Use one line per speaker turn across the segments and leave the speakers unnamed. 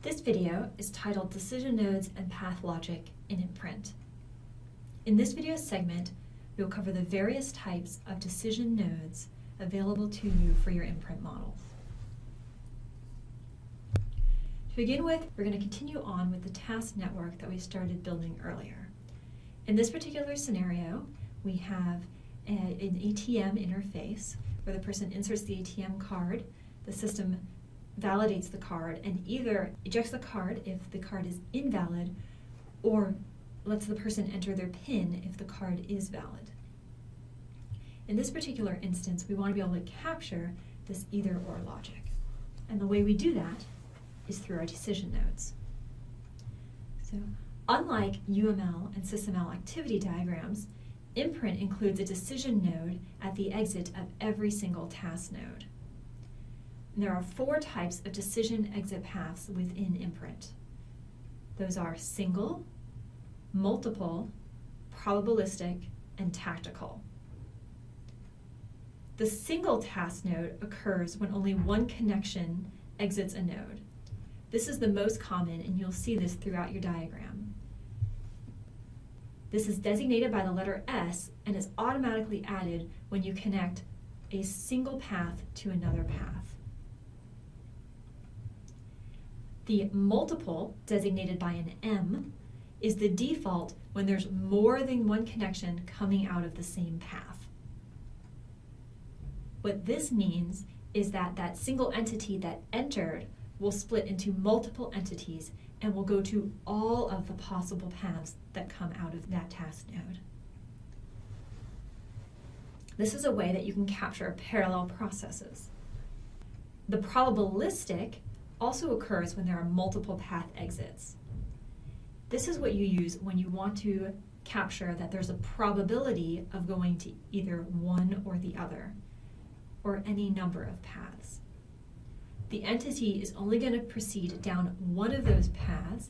This video is titled Decision Nodes and Path Logic in Imprint. In this video segment, we will cover the various types of decision nodes available to you for your imprint models. To begin with, we're going to continue on with the task network that we started building earlier. In this particular scenario, we have an ATM interface where the person inserts the ATM card, the system validates the card, and either ejects the card if the card is invalid or lets the person enter their PIN if the card is valid. In this particular instance, we want to be able to capture this either-or logic. And the way we do that is through our decision nodes. So, unlike UML and SysML activity diagrams, Imprint includes a decision node at the exit of every single task node. And there are 4 types of decision exit paths within Imprint. Those are single, multiple, probabilistic, and tactical. The single task node occurs when only one connection exits a node. This is the most common, and you'll see this throughout your diagram. This is designated by the letter S and is automatically added when you connect a single path to another path. The multiple, designated by an M, is the default when there's more than one connection coming out of the same path. What this means is that that single entity that entered will split into multiple entities and will go to all of the possible paths that come out of that task node. This is a way that you can capture parallel processes. The probabilistic also occurs when there are multiple path exits. This is what you use when you want to capture that there's a probability of going to either one or the other, or any number of paths. The entity is only going to proceed down one of those paths,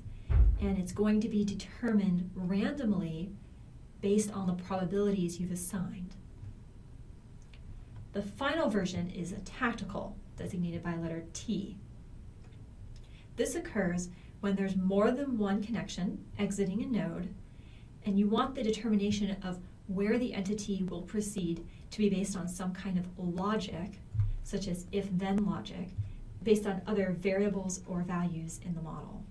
and it's going to be determined randomly based on the probabilities you've assigned. The final version is a tactical, designated by letter T. This occurs when there's more than one connection exiting a node, and you want the determination of where the entity will proceed to be based on some kind of logic, such as if-then logic, based on other variables or values in the model.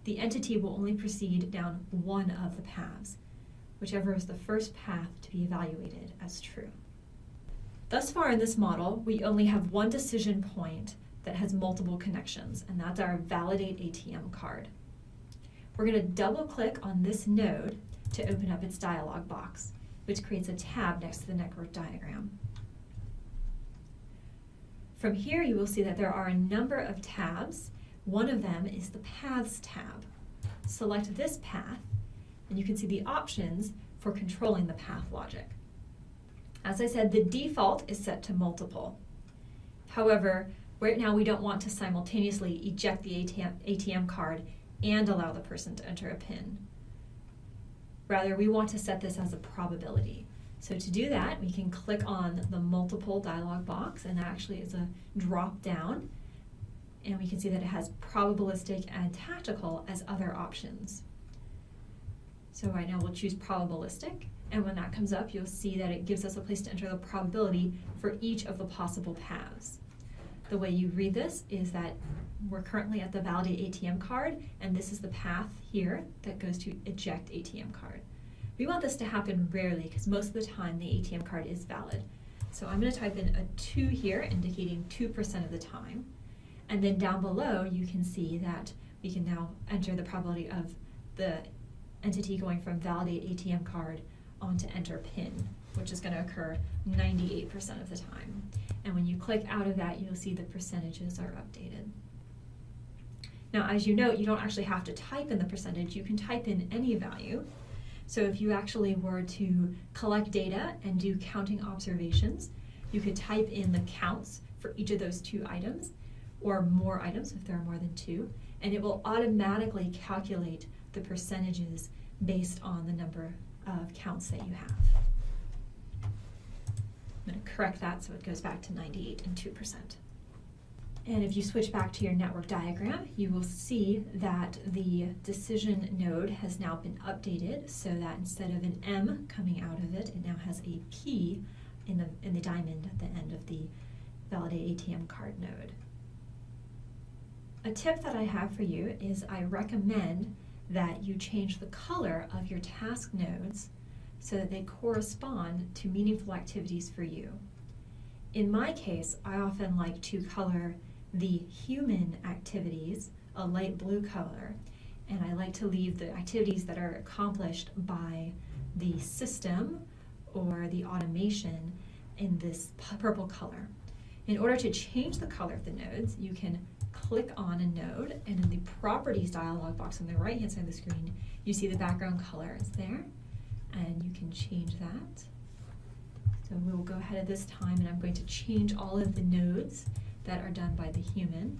The entity will only proceed down one of the paths, whichever is the first path to be evaluated as true. Thus far in this model, we only have one decision point that has multiple connections, and that's our validate ATM card. We're going to double-click on this node to open up its dialog box, which creates a tab next to the network diagram. From here, you will see that there are a number of tabs. One of them is the Paths tab. Select this path, and you can see the options for controlling the path logic. As I said, the default is set to multiple. However, right now we don't want to simultaneously eject the ATM card and allow the person to enter a PIN. Rather, we want to set this as a probability. So to do that, we can click on the multiple dialog box, and that actually is a drop down, and we can see that it has probabilistic and tactical as other options. So right now we'll choose probabilistic, and when that comes up, you'll see that it gives us a place to enter the probability for each of the possible paths. The way you read this is that we're currently at the validate ATM card, and this is the path here that goes to eject ATM card. We want this to happen rarely because most of the time the ATM card is valid. So I'm going to type in a 2 here, indicating 2% of the time. And then down below you can see that we can now enter the probability of the entity going from validate ATM card onto enter PIN, which is going to occur 98% of the time. And when you click out of that, you'll see the percentages are updated. Now, as you note, you don't actually have to type in the percentage. You can type in any value. So if you actually were to collect data and do counting observations, you could type in the counts for each of those 2 items, or more items if there are more than 2, and it will automatically calculate the percentages based on the number of counts that you have. I'm going to correct that so it goes back to 98 and 2%. And if you switch back to your network diagram, you will see that the decision node has now been updated so that instead of an M coming out of it, it now has a P in the diamond at the end of the Validate ATM card node. A tip that I have for you is I recommend that you change the color of your task nodes so that they correspond to meaningful activities for you. In my case, I often like to color the human activities a light blue color, and I like to leave the activities that are accomplished by the system or the automation in this purple color. In order to change the color of the nodes, you can click on a node, and in the Properties dialog box on the right-hand side of the screen, you see the background color is there, and you can change that. So we will go ahead at this time, and I'm going to change all of the nodes that are done by the human.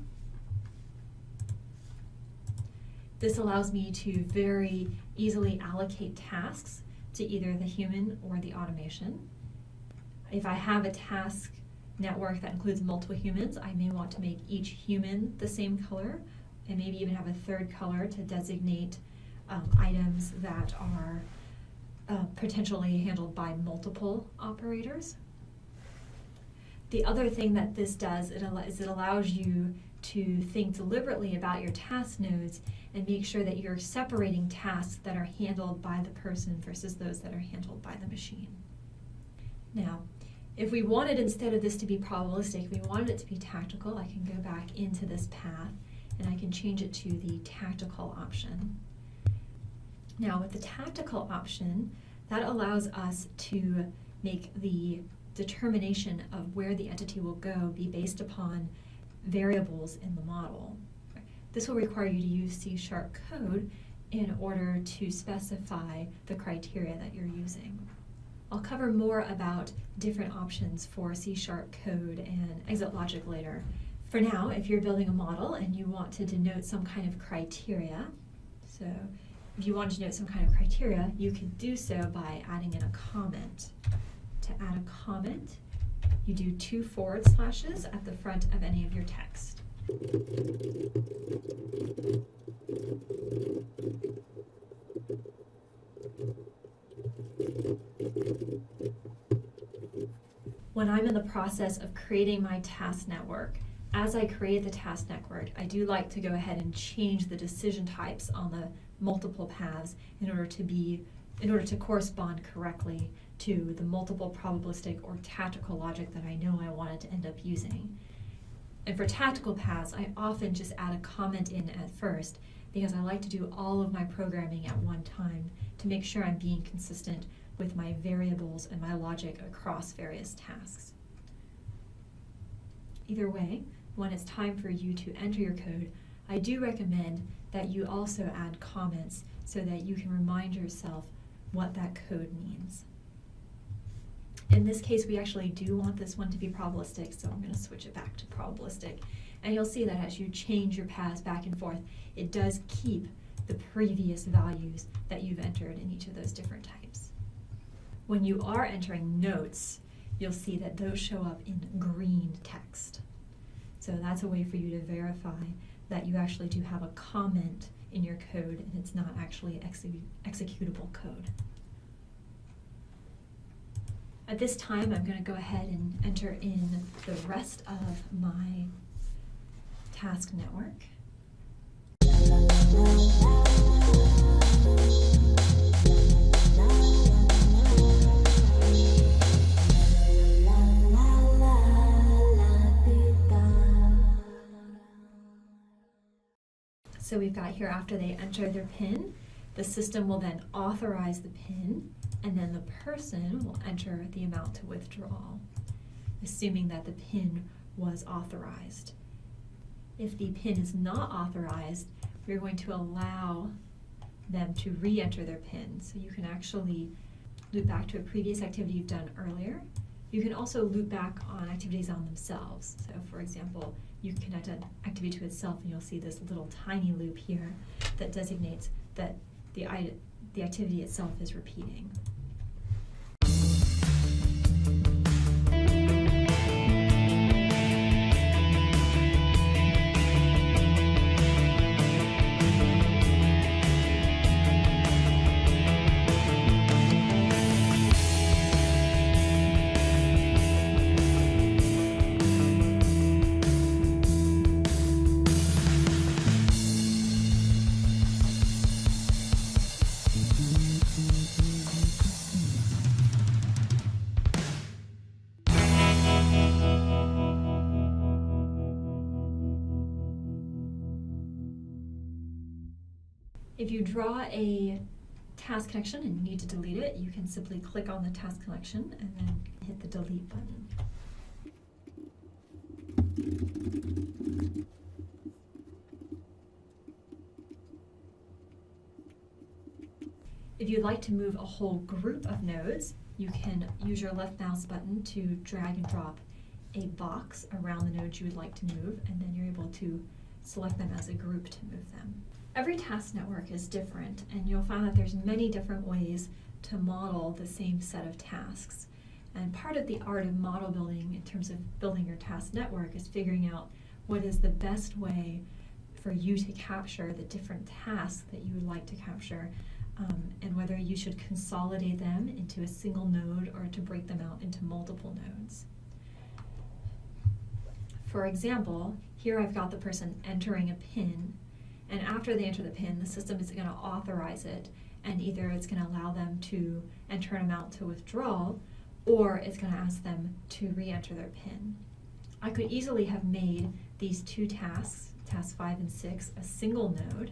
This allows me to very easily allocate tasks to either the human or the automation. If I have a task network that includes multiple humans, I may want to make each human the same color, and maybe even have a third color to designate items that are potentially handled by multiple operators. The other thing that this does is it allows you to think deliberately about your task nodes and make sure that you're separating tasks that are handled by the person versus those that are handled by the machine. Now, if we wanted, instead of this to be probabilistic, we wanted it to be tactical, I can go back into this path and I can change it to the tactical option. Now with the tactical option, that allows us to make the determination of where the entity will go be based upon variables in the model. This will require you to use C# code in order to specify the criteria that you're using. I'll cover more about different options for C# code and exit logic later. For now, if you're building a model and you want to denote some kind of criteria, so if you want to denote some kind of criteria, you can do so by adding in a comment. To add a comment, you do 2 forward slashes at the front of any of your text. When I'm in the process of creating my task network, as I create the task network, I do like to go ahead and change the decision types on the multiple paths in order to correspond correctly to the multiple probabilistic or tactical logic that I know I wanted to end up using. And for tactical paths, I often just add a comment in at first because I like to do all of my programming at one time to make sure I'm being consistent with my variables and my logic across various tasks. Either way, when it's time for you to enter your code, I do recommend that you also add comments so that you can remind yourself what that code means. In this case, we actually do want this one to be probabilistic, so I'm going to switch it back to probabilistic. And you'll see that as you change your paths back and forth, it does keep the previous values that you've entered in each of those different types. When you are entering notes, you'll see that those show up in green text. So that's a way for you to verify that you actually do have a comment in your code and it's not actually executable code. At this time, I'm going to go ahead and enter in the rest of my task network. So we've got here, after they enter their PIN, the system will then authorize the PIN, and then the person will enter the amount to withdraw, assuming that the PIN was authorized. If the PIN is not authorized, we're going to allow them to re-enter their PIN. So you can actually loop back to a previous activity you've done earlier. You can also loop back on activities on themselves. So for example, you can connect an activity to itself and you'll see this little tiny loop here that designates that the activity itself is repeating. If you draw a task connection and you need to delete it, you can simply click on the task connection and then hit the delete button. If you'd like to move a whole group of nodes, you can use your left mouse button to drag and drop a box around the nodes you would like to move, and then you're able to select them as a group to move them. Every task network is different, and you'll find that there's many different ways to model the same set of tasks. And part of the art of model building in terms of building your task network is figuring out what is the best way for you to capture the different tasks that you would like to capture, and whether you should consolidate them into a single node or to break them out into multiple nodes. For example, here I've got the person entering a PIN, and after they enter the PIN, the system is going to authorize it, and either it's going to allow them to enter an amount to withdrawal, or it's going to ask them to re-enter their PIN. I could easily have made these two tasks, tasks 5 and 6, a single node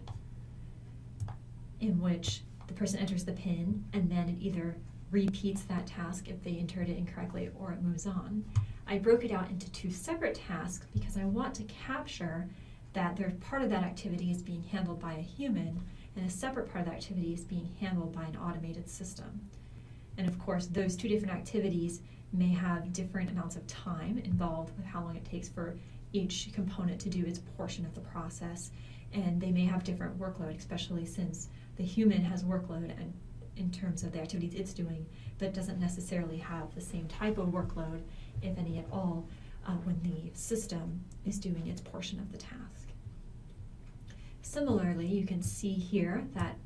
in which the person enters the PIN and then it either repeats that task if they entered it incorrectly or it moves on. I broke it out into two separate tasks because I want to capture that part of that activity is being handled by a human and a separate part of that activity is being handled by an automated system. And of course, those two different activities may have different amounts of time involved with how long it takes for each component to do its portion of the process. And they may have different workload, especially since the human has workload and in terms of the activities it's doing, but doesn't necessarily have the same type of workload, if any at all, when the system is doing its portion of the task. Similarly, you can see here that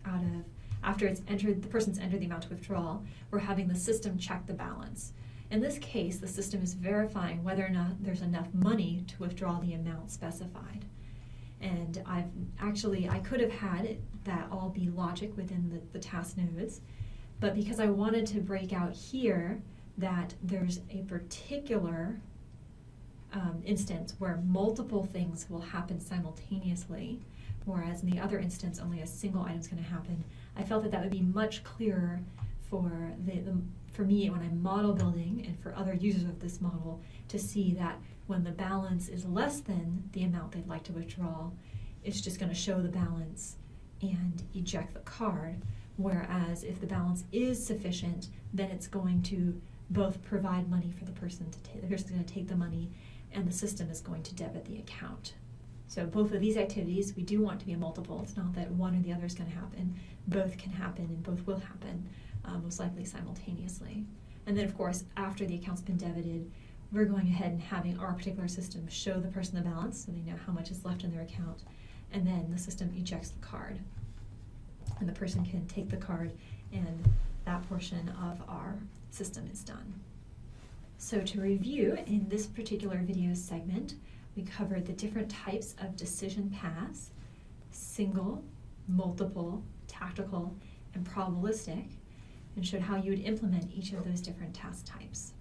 after the person's entered the amount to withdrawal, we're having the system check the balance. In this case, the system is verifying whether or not there's enough money to withdraw the amount specified. And I could have had that all be logic within the task nodes, but because I wanted to break out here that there's a particular instance where multiple things will happen simultaneously, whereas in the other instance only a single item is going to happen, I felt that would be much clearer for me when I'm model building and for other users of this model to see that when the balance is less than the amount they'd like to withdraw, it's just going to show the balance and eject the card. Whereas if the balance is sufficient, then it's going to both provide money for the person to take. The person's going to take the money, and the system is going to debit the account. So both of these activities, we do want to be a multiple. It's not that one or the other is going to happen. Both can happen, and both will happen, most likely simultaneously. And then, of course, after the account's been debited, we're going ahead and having our particular system show the person the balance so they know how much is left in their account, and then the system ejects the card. And the person can take the card, and that portion of our system is done. So to review, in this particular video segment, we covered the different types of decision paths: single, multiple, tactical, and probabilistic, and showed how you would implement each of those different task types.